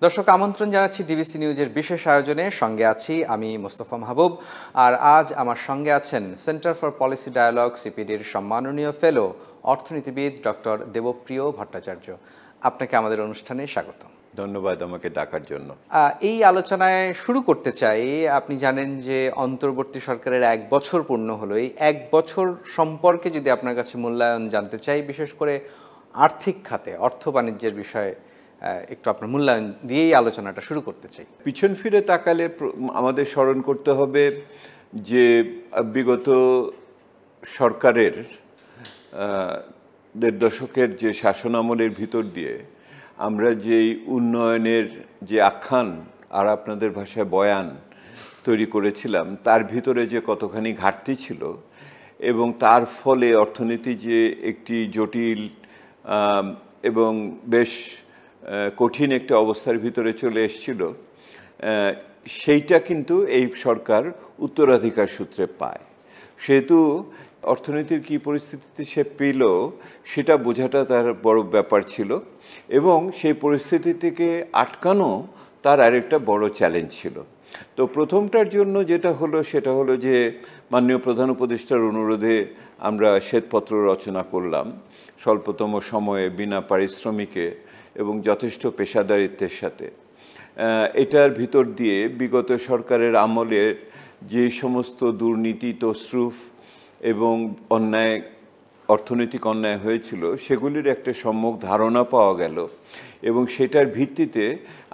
দর্শক আমন্ত্রণ জানাচ্ছি ডিবিসি নিউজের বিশেষ আয়োজনে। সঙ্গে আছি আমি মোস্তফা মাহবুব। আর আজ আমার সঙ্গে আছেন সেন্টার ফর পলিসি ডায়ালগ সিপিডির সম্মাননীয় ফেলো অর্থনীতিবিদ ডক্টর দেবপ্রিয় ভট্টাচার্য। আপনাকে আমাদের অনুষ্ঠানে স্বাগত। ধন্যবাদ আমাকে ডাকার জন্য। এই আলোচনায় শুরু করতে চাই। আপনি জানেন যে অন্তর্বর্তী সরকারের 1 বছর পূর্ণ হলো। এই 1 বছর সম্পর্কে যদি আপনার কাছে মূল্যায়ন জানতে চাই, বিশেষ করে আর্থিক খাতে অর্থ বাণিজ্যের বিষয়ে একটু আপনার মূল্যায়ন দিয়েই আলোচনাটা শুরু করতে চাই। পিছন ফিরে তাকালে আমাদের স্মরণ করতে হবে যে বিগত সরকারের 1.5 দশকের যে শাসনামলের ভিতর দিয়ে আমরা যেই উন্নয়নের যে আখ্যান আর আপনাদের ভাষায় বয়ান তৈরি করেছিলাম, তার ভিতরে যে কতখানি ঘাটতি ছিল এবং তার ফলে অর্থনীতি যে একটি জটিল এবং বেশ কঠিন একটা অবস্থার ভিতরে চলে এসেছিল, সেইটা কিন্তু এই সরকার উত্তরাধিকার সূত্রে পায়। সেহেতু অর্থনীতির কী পরিস্থিতিতে সে পেল সেটা বোঝাটা তার বড় ব্যাপার ছিল, এবং সেই পরিস্থিতি থেকে আটকানো তার আরেকটা বড় চ্যালেঞ্জ ছিল। তো প্রথমটার জন্য যেটা হলো সেটা হলো যে মাননীয় প্রধান উপদেষ্টার অনুরোধে আমরা শ্বেতপত্র রচনা করলাম স্বল্পতম সময়ে, বিনা পারিশ্রমিকে এবং যথেষ্ট পেশাদারিত্বের সাথে। এটার ভিতর দিয়ে বিগত সরকারের আমলের যে সমস্ত দুর্নীতি, তসরুফ এবং অন্যায়, অর্থনৈতিক অন্যায় হয়েছিল সেগুলির একটা সম্যক ধারণা পাওয়া গেল, এবং সেটার ভিত্তিতে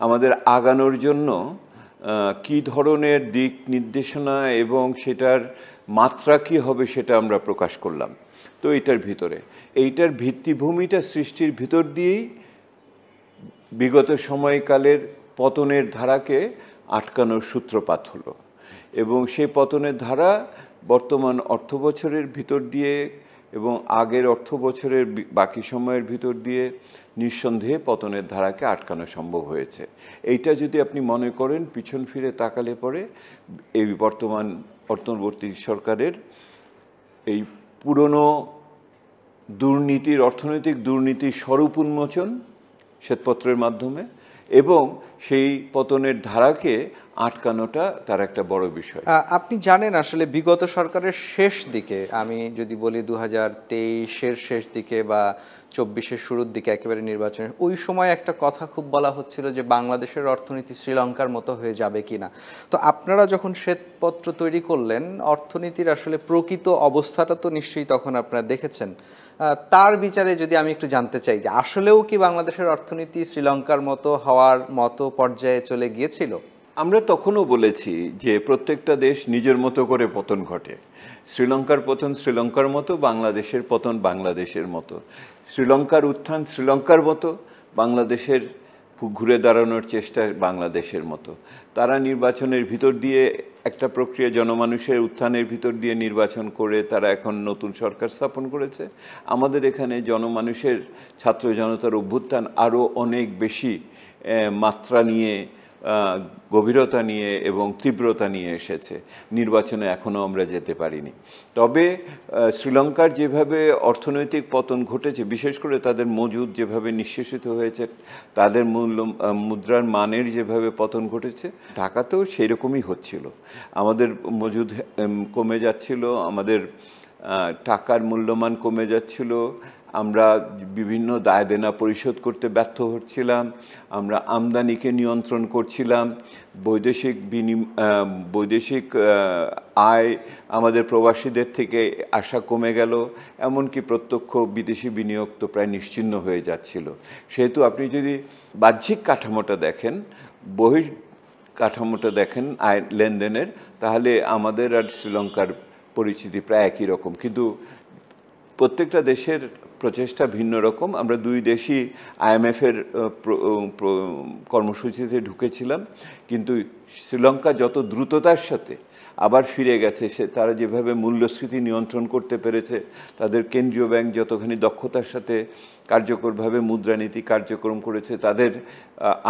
আমাদের আগানোর জন্য কি ধরনের দিক নির্দেশনা এবং সেটার মাত্রা কী হবে সেটা আমরা প্রকাশ করলাম। তো এইটার ভিত্তিভূমিটা সৃষ্টির ভিতর দিয়েই বিগত সময়কালের পতনের ধারাকে আটকানোর সূত্রপাত হলো, এবং সেই পতনের ধারা বর্তমান অর্থবছরের ভিতর দিয়ে এবং আগের অর্থবছরের বাকি সময়ের ভিতর দিয়ে নিঃসন্দেহে পতনের ধারাকে আটকানো সম্ভব হয়েছে। এইটা যদি আপনি মনে করেন পিছন ফিরে তাকালে পরে এই বর্তমান অন্তর্বর্তী সরকারের এই পুরনো দুর্নীতির, অর্থনৈতিক দুর্নীতির স্বরূপ উন্মোচন শ্বেতপত্রের মাধ্যমে এবং সেই পতনের ধারাকে আটকানোটা তার একটা বড় বিষয়। আপনি জানেন আসলে বিগত সরকারের শেষ দিকে, আমি যদি বলি 2023-এর শেষ দিকে বা 24-এর শুরুর দিকে, একেবারে নির্বাচনের ওই সময় একটা কথা খুব বলা হচ্ছিল যে বাংলাদেশের অর্থনীতি শ্রীলঙ্কার মতো হয়ে যাবে কিনা। তো আপনারা যখন শ্বেতপত্র তৈরি করলেন, অর্থনীতির আসলে প্রকৃত অবস্থাটা তো নিশ্চয়ই তখন আপনারা দেখেছেন। তার বিচারে যদি আমি একটু জানতে চাই যে আসলেও কি বাংলাদেশের অর্থনীতি শ্রীলঙ্কার মতো হওয়ার মতো পর্যায়ে চলে গিয়েছিল? আমরা তখনও বলেছি যে প্রত্যেকটা দেশ নিজের মতো করে পতন ঘটে। শ্রীলঙ্কার পতন শ্রীলঙ্কার মতো, বাংলাদেশের পতন বাংলাদেশের মতো। শ্রীলঙ্কার উত্থান শ্রীলঙ্কার মতো, বাংলাদেশের ঘুরে দাঁড়ানোর চেষ্টা বাংলাদেশের মতো। তারা নির্বাচনের ভিতর দিয়ে একটা প্রক্রিয়া, জনমানুষের উত্থানের ভিতর দিয়ে নির্বাচন করে তারা এখন নতুন সরকার স্থাপন করেছে। আমাদের এখানে জনমানুষের, ছাত্র জনতার অভ্যুত্থান আরও অনেক বেশি মাত্রা নিয়ে, গভীরতা নিয়ে এবং তীব্রতা নিয়ে এসেছে। নির্বাচনে এখনও আমরা যেতে পারিনি। তবে শ্রীলঙ্কার যেভাবে অর্থনৈতিক পতন ঘটেছে, বিশেষ করে তাদের মজুদ যেভাবে নিঃশেষিত হয়েছে, তাদের মুদ্রার মানের যেভাবে পতন ঘটেছে, ঢাকাতেও সেই রকমই হচ্ছিল। আমাদের মজুদ কমে যাচ্ছিল, আমাদের টাকার মূল্যমান কমে যাচ্ছিল, আমরা বিভিন্ন দায় দেনা পরিশোধ করতে ব্যর্থ হচ্ছিলাম, আমরা আমদানিকে নিয়ন্ত্রণ করছিলাম, বৈদেশিক আয় আমাদের প্রবাসীদের থেকে আসা কমে গেল, এমনকি প্রত্যক্ষ বিদেশি বিনিয়োগ তো প্রায় নিশ্চিহ্ন হয়ে যাচ্ছিল। সেহেতু আপনি যদি বাহ্যিক কাঠামোটা দেখেন, কাঠামোটা দেখেন আয় লেনদেনের, তাহলে আমাদের আর শ্রীলঙ্কার পরিচিতি প্রায় একই রকম। কিন্তু প্রত্যেকটা দেশের প্রচেষ্টা ভিন্ন রকম। আমরা দুই দেশই IMF-এর কর্মসূচিতে ঢুকেছিলাম, কিন্তু শ্রীলঙ্কা যত দ্রুততার সাথে আবার ফিরে গেছে, তারা যেভাবে মূল্যস্ফীতি নিয়ন্ত্রণ করতে পেরেছে, তাদের কেন্দ্রীয় ব্যাংক যতখানি দক্ষতার সাথে কার্যকরভাবে মুদ্রানীতি কার্যক্রম করেছে, তাদের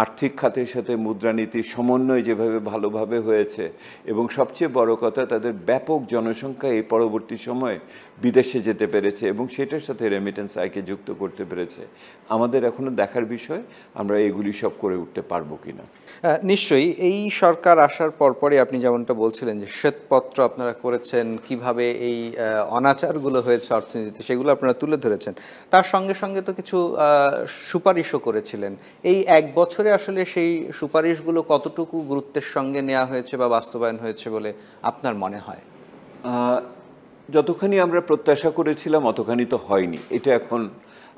আর্থিক খাতের সাথে মুদ্রানীতির সমন্বয় যেভাবে ভালোভাবে হয়েছে, এবং সবচেয়ে বড় কথা তাদের ব্যাপক জনসংখ্যা এই পরবর্তী সময়ে বিদেশে যেতে পেরেছে এবং সেটার সাথে রেমিটেন্স আয়কে যুক্ত করতে পেরেছে। আমাদের এখনো দেখার বিষয় আমরা এগুলি সব করে উঠতে পারবো কিনা। নিশ্চয়ই এই সরকার আসার পরপরই আপনি যেমনটা বলছিলেন যে শ্বেতপত্র আপনারা করেছেন, কিভাবে এই অনাচারগুলো হয়েছে অর্থনীতিতে সেগুলো আপনারা তুলে ধরেছেন, তার সঙ্গে সঙ্গে তো কিছু সুপারিশও করেছিলেন। এই এক বছরে আসলে সেই সুপারিশগুলো কতটুকু গুরুত্বের সঙ্গে নেওয়া হয়েছে বা বাস্তবায়ন হয়েছে বলে আপনার মনে হয়? যতখানি আমরা প্রত্যাশা করেছিলাম অতখানি তো হয়নি, এটা এখন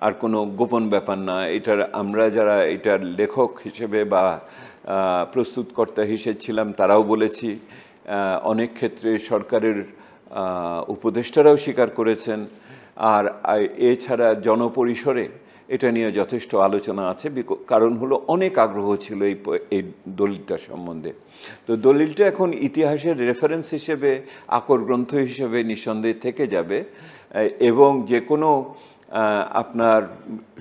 আর কোনো গোপন ব্যাপার না। এটার আমরা যারা এটার লেখক হিসেবে বা প্রস্তুতকর্তা হিসেবে ছিলাম তারাও বলেছি, অনেক ক্ষেত্রে সরকারের উপদেষ্টারাও স্বীকার করেছেন। আর এছাড়া জনপরিসরে এটা নিয়ে যথেষ্ট আলোচনা আছে, কারণ হলো অনেক আগ্রহ ছিল এই দলিলটা সম্বন্ধে। তো দলিলটা এখন ইতিহাসের রেফারেন্স হিসেবে, আকর গ্রন্থ হিসেবে নিঃসন্দেহে থেকে যাবে, এবং যে কোনো আপনার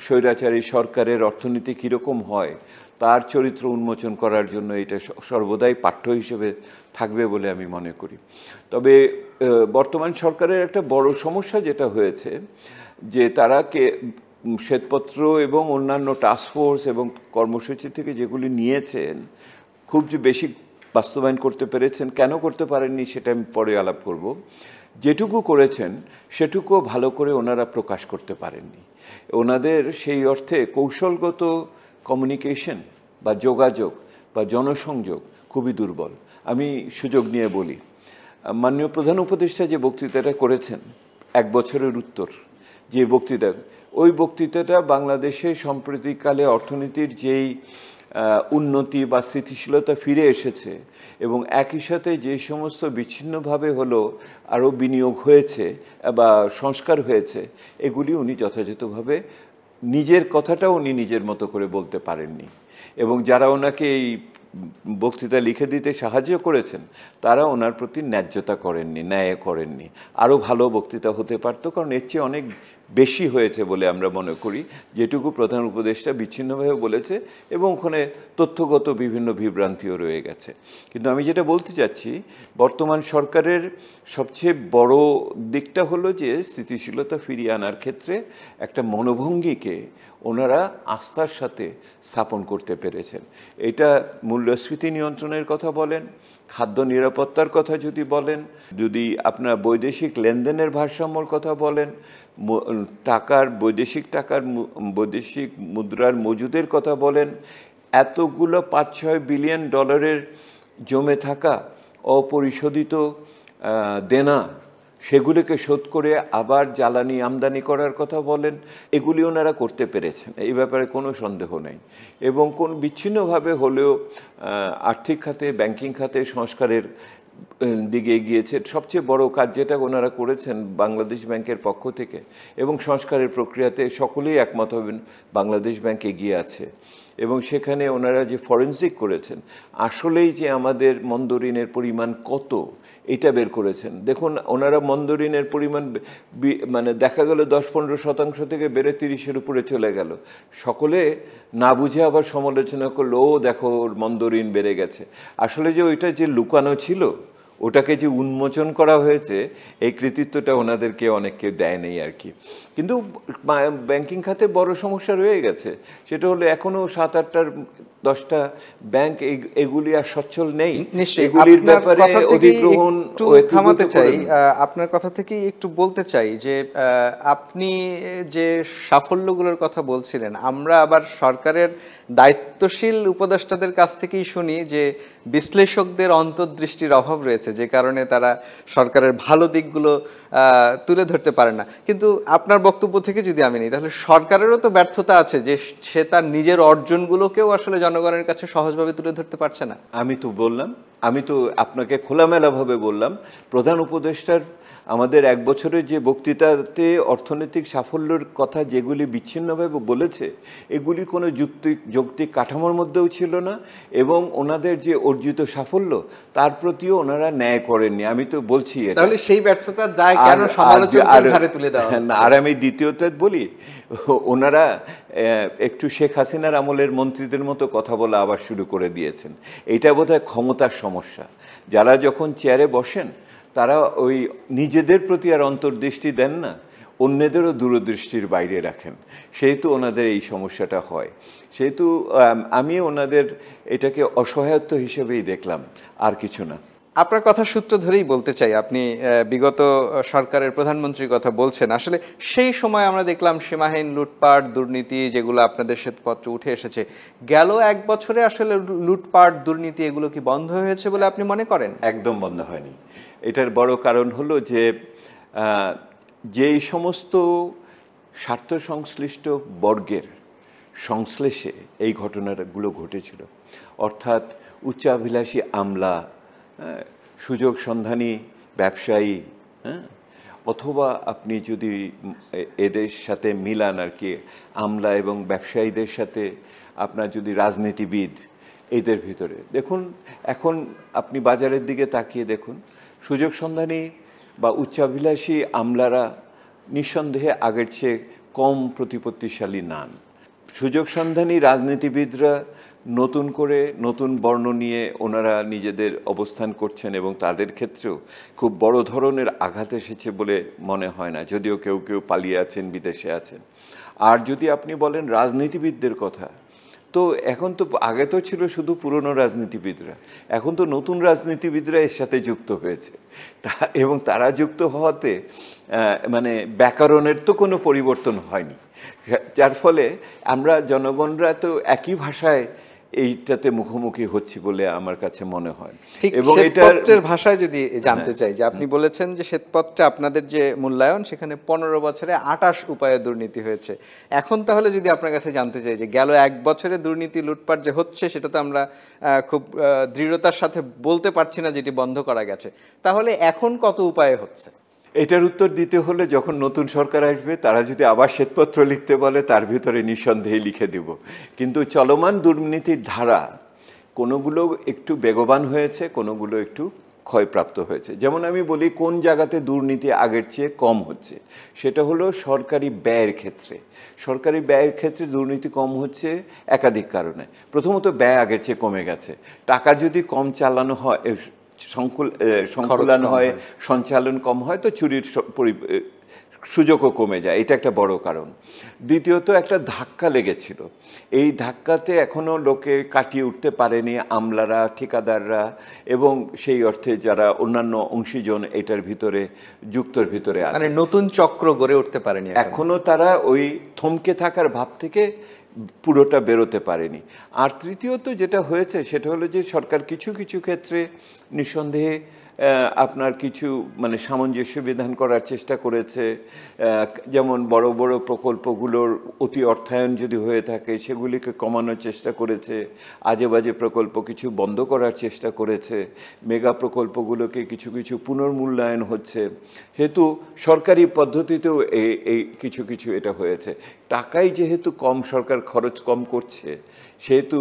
স্বৈরাচারী সরকারের অর্থনীতি কীরকম হয় তার চরিত্র উন্মোচন করার জন্য এটা সর্বদাই পাঠ্য হিসেবে থাকবে বলে আমি মনে করি। তবে বর্তমান সরকারের একটা বড় সমস্যা যেটা হয়েছে যে তারা শ্বেতপত্র এবং অন্যান্য টাস্কফোর্স এবং কর্মসূচি থেকে যেগুলি নিয়েছেন খুব যে বেশি বাস্তবায়ন করতে পেরেছেন, কেন করতে পারেননি সেটা আমি পরে আলাপ করব। যেটুকু করেছেন সেটুকু ভালো করে ওনারা প্রকাশ করতে পারেননি। ওনাদের সেই অর্থে কৌশলগত কমিউনিকেশন বা যোগাযোগ বা জনসংযোগ খুবই দুর্বল। আমি সুযোগ নিয়ে বলি, মাননীয় প্রধান উপদেষ্টা যে বক্তৃতাটা করেছেন এক বছরের উত্তর, যে বক্তৃতা, ওই বক্তৃতাটা বাংলাদেশে সাম্প্রতিককালে অর্থনীতির যেই উন্নতি বা স্থিতিশীলতা ফিরে এসেছে এবং একই সাথে যে সমস্ত বিচ্ছিন্নভাবে হলো আরও বিনিয়োগ হয়েছে বা সংস্কার হয়েছে, এগুলি উনি যথাযথভাবে নিজের কথাটাও উনি নিজের মতো করে বলতে পারেননি। এবং যারা ওনাকে এই বক্তৃতা লিখে দিতে সাহায্য করেছেন তারা ওনার প্রতি ন্যায্যতা করেননি, ন্যায় করেননি। আরও ভালো বক্তৃতা হতে পারত, কারণ এর চেয়ে অনেক বেশি হয়েছে বলে আমরা মনে করি, যেটুকু প্রধান উপদেষ্টা বিচ্ছিন্নভাবে বলেছে এবং ওখানে তথ্যগত বিভিন্ন বিভ্রান্তিও রয়ে গেছে। কিন্তু আমি যেটা বলতে চাচ্ছি, বর্তমান সরকারের সবচেয়ে বড় দিকটা হলো যে স্থিতিশীলতা ফিরিয়ে আনার ক্ষেত্রে একটা মনোভঙ্গিকে ওনারা আস্থার সাথে স্থাপন করতে পেরেছেন। এটা মূল্যস্ফীতি নিয়ন্ত্রণের কথা বলেন, খাদ্য নিরাপত্তার কথা যদি বলেন, যদি আপনার বৈদেশিক লেনদেনের ভারসাম্যর কথা বলেন, বৈদেশিক মুদ্রার মজুদের কথা বলেন, এতগুলো 5-6 বিলিয়ন ডলারের জমে থাকা অপরিশোধিত দেনা, সেগুলিকে শোধ করে আবার জ্বালানি আমদানি করার কথা বলেন, এগুলি ওনারা করতে পেরেছেন, এই ব্যাপারে কোনো সন্দেহ নেই। এবং কোন বিচ্ছিন্নভাবে হলেও আর্থিক খাতে, ব্যাংকিং খাতে সংস্কারের দিকে এগিয়েছে। সবচেয়ে বড় কাজ যেটা ওনারা করেছেন বাংলাদেশ ব্যাংকের পক্ষ থেকে, এবং সংস্কারের প্রক্রিয়াতে সকলেই একমত হবেন বাংলাদেশ ব্যাংক এগিয়ে আছে, এবং সেখানে ওনারা যে ফরেনসিক করেছেন, আসলেই যে আমাদের মন্দ ঋণের পরিমাণ কত এটা বের করেছেন। দেখুন, ওনারা মন্দ ঋণের পরিমাণ মানে দেখা গেল 10-15% থেকে বেড়ে 30-এর উপরে চলে গেল। সকলে না বুঝে আবার সমালোচনা করলো, ও দেখো ওর মন্দ ঋণ বেড়ে গেছে। আসলে যে ওইটা যে লুকানো ছিল, ওটাকে যে উন্মোচন করা হয়েছে, এই কৃতিত্বটা ওনাদেরকে অনেককে দেয় নেই আর কি। কিন্তু ব্যাংকিং খাতে বড় সমস্যা রয়ে গেছে, সেটা হলো এখনও 7-8টার 10টা ব্যাংক এগুলি আর সচ্ছল নেই। এগুলির ব্যাপারে অধিগ্রহণ থামাতে চাই, আপনার কথা থেকে একটু বলতে চাই যে আপনি যে সাফল্যগুলোর কথা বলছিলেন, আমরা আবার সরকারের দায়িত্বশীল উপদেষ্টাদের কাছ থেকেই শুনি যে বিশ্লেষকদের অন্তর্দৃষ্টির অভাব রয়েছে, যে কারণে তারা সরকারের ভালো দিকগুলো তুলে ধরতে পারে না। কিন্তু আপনার বক্তব্য থেকে যদি আমি নিই, তাহলে সরকারেরও তো ব্যর্থতা আছে যে সে তার নিজের অর্জনগুলোকেও আসলে জনগণের কাছে সহজভাবে তুলে ধরতে পারছে না। আমি তো আপনাকে খোলামেলাভাবে বললাম, প্রধান উপদেষ্টার আমাদের এক বছরের যে বক্তৃতাতে অর্থনৈতিক সাফল্যের কথা যেগুলি বিচ্ছিন্নভাবে বলেছে, এগুলি কোনো যৌক্তিক কাঠামোর মধ্যেও ছিল না, এবং ওনাদের যে অর্জিত সাফল্য তার প্রতিও ওনারা ন্যায় করেননি। আমি তো বলছি এটা। তাহলে সেই ব্যর্থতার দায় কেন সমালোচকদের ঘাড়ে তুলে দেওয়া হচ্ছে? আর আমি দ্বিতীয়ত বলি, ওনারা একটু শেখ হাসিনার আমলের মন্ত্রীদের মতো কথা বলা আবার শুরু করে দিয়েছেন। এটা বোধহয় ক্ষমতার সমস্যা। যারা যখন চেয়ারে বসেন তারা ওই নিজেদের প্রতি আর অন্তর্দৃষ্টি দেন না, অন্যদেরও দূরদৃষ্টির বাইরে রাখেন, সেহেতু ওনাদের এই সমস্যাটা হয়। সেহেতু আমি ওনাদের এটাকে অসহায়ত্ব হিসেবেই দেখলাম, আর কিছু না। আপনার কথা সূত্র ধরেই বলতে চাই, আপনি বিগত সরকারের প্রধানমন্ত্রীর কথা বলছেন। আসলে সেই সময় আমরা দেখলাম সীমাহীন লুটপাট, দুর্নীতি, যেগুলো আপনাদের শ্বেতপত্র উঠে এসেছে। গেল এক বছরে আসলে লুটপাট, দুর্নীতি এগুলো কি বন্ধ হয়েছে বলে আপনি মনে করেন? একদম বন্ধ হয়নি। এটার বড় কারণ হলো যে যেই সমস্ত স্বার্থ সংশ্লিষ্ট বর্গের সংশ্লেষে এই ঘটনাগুলো ঘটেছিল, অর্থাৎ উচ্চাভিলাষী আমলা, সুযোগ সন্ধানী ব্যবসায়ী, অথবা আপনি যদি এদের সাথে মিলান আর কি, আমলা এবং ব্যবসায়ীদের সাথে আপনার যদি রাজনীতিবিদ, এদের ভিতরে দেখুন, এখন আপনি বাজারের দিকে তাকিয়ে দেখুন, সুযোগ সন্ধানী বা উচ্চাভিলাষী আমলারা নিঃসন্দেহে আগের চেয়ে কম প্রতিপত্তিশালী নন। সুযোগ সন্ধানী রাজনীতিবিদরা নতুন করে নতুন বর্ণ নিয়ে ওনারা নিজেদের অবস্থান করছেন, এবং তাদের ক্ষেত্রেও খুব বড় ধরনের আঘাত এসেছে বলে মনে হয় না, যদিও কেউ কেউ পালিয়ে আছেন, বিদেশে আছেন। আর যদি আপনি বলেন রাজনীতিবিদদের কথা, তো এখন তো, আগে তো ছিল শুধু পুরনো রাজনীতিবিদরা, এখন তো নতুন রাজনীতিবিদরা এর সাথে যুক্ত হয়েছে, এবং তারা যুক্ত হওয়াতে মানে ব্যাকরণের তো কোনো পরিবর্তন হয়নি, যার ফলে আমরা জনগণরা তো একই ভাষায় এইটাতে মুখোমুখি হচ্ছি বলে আমার কাছে মনে হয়। এবং শ্বেতপত্রের ভাষায় যদি জানতে চাই, যে আপনি বলেছেন যে শ্বেতপত্রে আপনাদের যে মূল্যায়ন, সেখানে 15 বছরে 28 উপায়ে দুর্নীতি হয়েছে। এখন তাহলে যদি আপনার কাছে জানতে চাই যে গেল এক বছরে দুর্নীতি, লুটপাট যে হচ্ছে, সেটা তো আমরা খুব দৃঢ়তার সাথে বলতে পারছি না যেটি বন্ধ করা গেছে, তাহলে এখন কত উপায়ে হচ্ছে? এটার উত্তর দিতে হলে যখন নতুন সরকার আসবে, তারা যদি আবার শ্বেতপত্র লিখতে বলে, তার ভিতরে নিঃসন্দেহে লিখে দেব। কিন্তু চলমান দুর্নীতির ধারা কোনোগুলো একটু বেগবান হয়েছে, কোনোগুলো একটু ক্ষয়প্রাপ্ত হয়েছে। যেমন আমি বলি, কোন জায়গাতে দুর্নীতি আগের চেয়ে কম হচ্ছে, সেটা হলো সরকারি ব্যয়ের ক্ষেত্রে। সরকারি ব্যয়ের ক্ষেত্রে দুর্নীতি কম হচ্ছে একাধিক কারণে। প্রথমত, ব্যয় আগের চেয়ে কমে গেছে। টাকা যদি কম চালানো হয়, সংকুলান হয়, সঞ্চালন কম হয়, তো চুরির সুযোগও কমে যায়, এটা একটা বড় কারণ। দ্বিতীয়ত, একটা ধাক্কা লেগেছিল, এই ধাক্কাতে এখনো লোকে কাটিয়ে উঠতে পারেনি, আমলারা, ঠিকাদাররা, এবং সেই অর্থে যারা অন্যান্য অংশীজন এটার ভিতরে যুক্তর ভিতরে আছে, মানে নতুন চক্র গড়ে উঠতে পারেনি এখনো তারা ওই থমকে থাকার ভাব থেকে পুরোটা বেরোতে পারেনি। আর তৃতীয়ত যেটা হয়েছে, সেটা হলো যে সরকার কিছু কিছু ক্ষেত্রে নিঃসন্দেহে আপনার কিছু মানে সামঞ্জস্য বিধান করার চেষ্টা করেছে। যেমন বড় বড় প্রকল্পগুলোর অতি অর্থায়ন যদি হয়ে থাকে, সেগুলিকে কমানোর চেষ্টা করেছে। আজে বাজে প্রকল্প কিছু বন্ধ করার চেষ্টা করেছে। মেগা প্রকল্পগুলোকে কিছু কিছু পুনর্মূল্যায়ন হচ্ছে, সেহেতু সরকারি পদ্ধতিতেও এই কিছু কিছু এটা হয়েছে। টাকাই যেহেতু কম, সরকার খরচ কম করছে, সেহেতু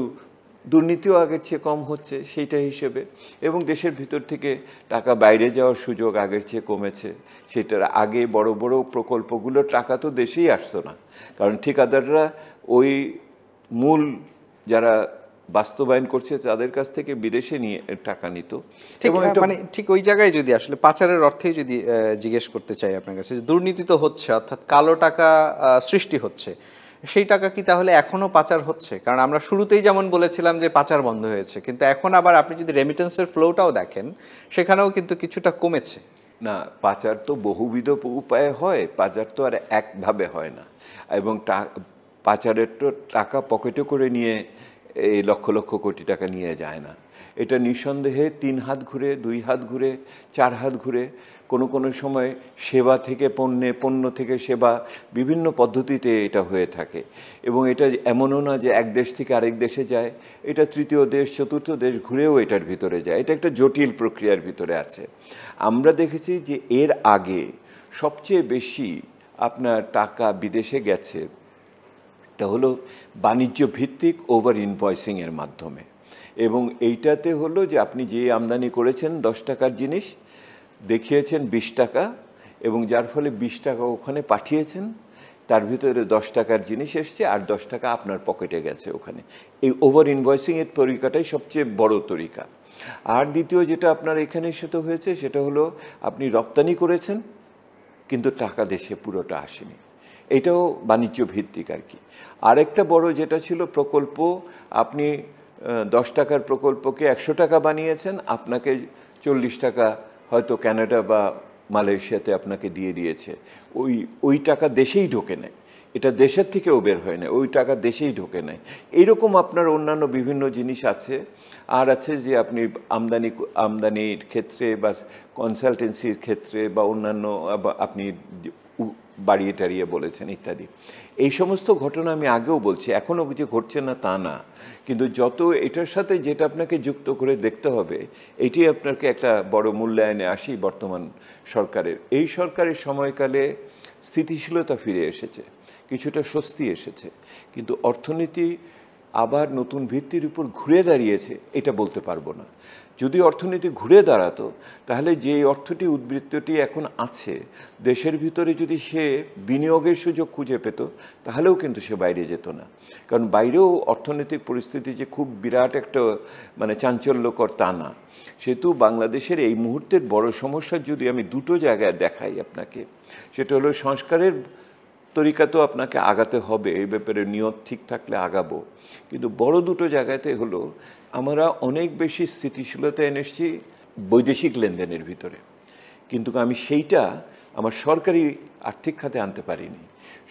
দুর্নীতিও আগের চেয়ে কম হচ্ছে সেইটা হিসেবে, এবং দেশের ভিতর থেকে টাকা বাইরে যাওয়ার সুযোগ আগের চেয়ে কমেছে। সেটার আগে বড় বড় প্রকল্পগুলোর টাকা তো দেশেই আসতো না, কারণ ঠিকাদাররা ওই মূল যারা বাস্তবায়ন করছে তাদের কাছ থেকে বিদেশে নিয়ে টাকা নিত। মানে ঠিক ওই জায়গায় যদি আসলে পাচারের অর্থেই যদি জিজ্ঞেস করতে চাই আপনার কাছে, দুর্নীতি তো হচ্ছে, অর্থাৎ কালো টাকা সৃষ্টি হচ্ছে, সেই টাকা কি তাহলে এখনো পাচার হচ্ছে? কারণ আমরা শুরুতেই যেমন বলেছিলাম যে পাচার বন্ধ হয়েছে, কিন্তু এখন আবার আপনি যদি রেমিটেন্সের ফ্লোটাও দেখেন, সেখানেও কিন্তু কিছুটা কমেছে। না, পাচার তো বহুবিধ উপায়ে হয়, পাচার তো আর একভাবে হয় না। এবং পাচারের তো টাকা পকেটে করে নিয়ে এই লক্ষ লক্ষ কোটি টাকা নিয়ে যায় না। এটা নিঃসন্দেহে 3 হাত ঘুরে, 2 হাত ঘুরে, 4 হাত ঘুরে, কোনো কোনো সময় সেবা থেকে পণ্যে, পণ্য থেকে সেবা, বিভিন্ন পদ্ধতিতে এটা হয়ে থাকে। এবং এটা এমনও না যে এক দেশ থেকে আরেক দেশে যায়, এটা তৃতীয় দেশ, চতুর্থ দেশ ঘুরেও এটার ভিতরে যায়। এটা একটা জটিল প্রক্রিয়ার ভিতরে আছে। আমরা দেখেছি যে এর আগে সবচেয়ে বেশি আপনার টাকা বিদেশে গেছে, এটা হলো বাণিজ্য ভিত্তিক ওভার ইনভয়েসিংয়ের মাধ্যমে। এবং এইটাতে হলো যে আপনি যে আমদানি করেছেন 10 টাকার জিনিস, দেখিয়েছেন 20 টাকা, এবং যার ফলে 20 টাকা ওখানে পাঠিয়েছেন, তার ভিতরে 10 টাকার জিনিস এসছে আর 10 টাকা আপনার পকেটে গেছে ওখানে। এই ওভার ইনভয়েসিংয়ের তরিকাটাই সবচেয়ে বড় তরিকা। আর দ্বিতীয় যেটা আপনার এখানে সাথে হয়েছে সেটা হলো আপনি রপ্তানি করেছেন কিন্তু টাকা দেশে পুরোটা আসেনি। এটাও বাণিজ্য ভিত্তিক আর কি। আরেকটা বড় যেটা ছিল প্রকল্প, আপনি 10 টাকার প্রকল্পকে 100 টাকা বানিয়েছেন, আপনাকে 40 টাকা হয়তো কানাডা বা মালয়েশিয়াতে আপনাকে দিয়ে দিয়েছে। ওই টাকা দেশেই ঢোকে নেয়, এটা দেশের থেকেও বের হয় না, ওই টাকা দেশেই ঢোকে নেয়। এইরকম আপনার অন্যান্য বিভিন্ন জিনিস আছে। আর আছে যে আপনি আমদানির ক্ষেত্রে বা কনসালটেন্সির ক্ষেত্রে বা অন্যান্য আপনি বাড়িয়ে টাড়িয়ে বলেছেন ইত্যাদি। এই সমস্ত ঘটনা আমি আগেও বলছি, এখনও যে ঘটছে না তা না, কিন্তু যত এটার সাথে যেটা আপনাকে যুক্ত করে দেখতে হবে, এটি আপনাকে একটা বড় মূল্যায়নে আসি বর্তমান সরকারের। এই সরকারের সময়কালে স্থিতিশীলতা ফিরে এসেছে, কিছুটা স্বস্তি এসেছে, কিন্তু অর্থনীতি আবার নতুন ভিত্তির উপর ঘুরে দাঁড়িয়েছে এটা বলতে পারবো না। যদি অর্থনীতি ঘুরে দাঁড়াতো তাহলে যে অর্থটি উদ্বৃত্তটি এখন আছে দেশের ভিতরে, যদি সে বিনিয়োগের সুযোগ খুঁজে পেত তাহলেও কিন্তু সে বাইরে যেত না। কারণ বাইরেও অর্থনৈতিক পরিস্থিতি যে খুব বিরাট একটা মানে চাঞ্চল্যকর তা না। সেহেতু বাংলাদেশের এই মুহূর্তের বড় সমস্যা যদি আমি দুটো জায়গায় দেখাই আপনাকে, সেটা হলো সংস্কারের তরিকা তো আপনাকে আগাতে হবে, এই ব্যাপারে নিয়ত ঠিক থাকলে আগাবো, কিন্তু বড় দুটো জায়গাতে হলো আমরা অনেক বেশি স্থিতিশীলতা এনেছি বৈদেশিক লেনদেনের ভিতরে, কিন্তু আমি সেইটা আমার সরকারি আর্থিক খাতে আনতে পারিনি।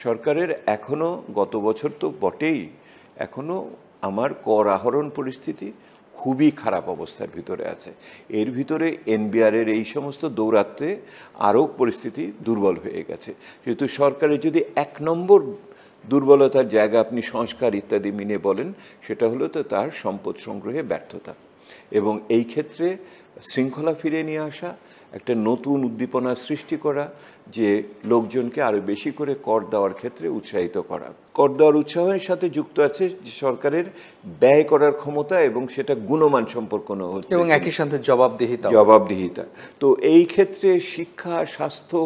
সরকারের এখনও, গত বছর তো বটেই, এখনও আমার কর আহরণ পরিস্থিতি খুবই খারাপ অবস্থার ভিতরে আছে। এর ভিতরে এনবিআরের এই সমস্ত দৌরাত্মে আরও পরিস্থিতি দুর্বল হয়ে গেছে। যেহেতু সরকারের যদি 1 নম্বর দুর্বলতার জায়গা আপনি সংস্কার ইত্যাদি মিনে বলেন, সেটা হলো তো তার সম্পদ সংগ্রহে ব্যর্থতা, এবং এই ক্ষেত্রে শৃঙ্খলা ফিরে নিয়ে আসা, একটা নতুন উদ্দীপনা সৃষ্টি করা, যে লোকজনকে আরও বেশি করে কর দেওয়ার ক্ষেত্রে উৎসাহিত করা। কর দেওয়ার উৎসাহের সাথে যুক্ত আছে সরকারের ব্যয় করার ক্ষমতা, এবং সেটা গুণমান সম্পর্কনো হচ্ছে, এবং একই সাথে জবাবদিহিতা। তো এই ক্ষেত্রে শিক্ষা, স্বাস্থ্য,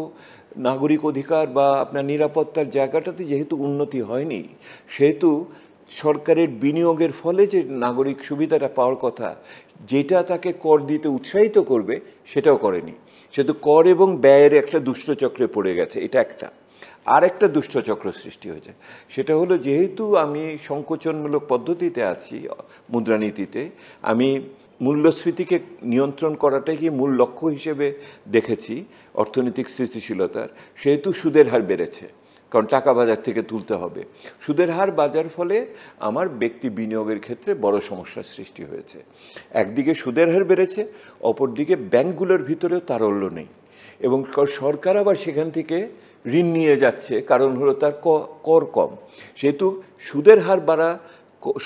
নাগরিক অধিকার বা আপনার নিরাপত্তার জায়গাটাতে যেহেতু উন্নতি হয়নি, সেহেতু সরকারের বিনিয়োগের ফলে যে নাগরিক সুবিধাটা পাওয়ার কথা, যেটা তাকে কর দিতে উৎসাহিত করবে, সেটাও করেনি। সেহেতু কর এবং ব্যয়ের একটা দুষ্টচক্রে পড়ে গেছে। এটা একটা। আর একটা দুষ্টচক্র সৃষ্টি হয়েছে, সেটা হলো যেহেতু আমি সংকোচনমূলক পদ্ধতিতে আছি মুদ্রানীতিতে, আমি মূল্যস্ফীতিকে নিয়ন্ত্রণ করাটাই কি মূল লক্ষ্য হিসেবে দেখেছি অর্থনৈতিক স্থিতিশীলতার, সেহেতু সুদের হার বেড়েছে, কারণ টাকা বাজার থেকে তুলতে হবে। সুদের হার বাজার ফলে আমার ব্যক্তি বিনিয়োগের ক্ষেত্রে বড় সমস্যার সৃষ্টি হয়েছে। একদিকে সুদের হার বেড়েছে, অপরদিকে ব্যাংকগুলোর ভিতরেও তারল্য নেই, এবং সরকার আবার সেখান থেকে ঋণ নিয়ে যাচ্ছে, কারণ হলো তার কর কম। সেহেতু সুদের হার বাড়া,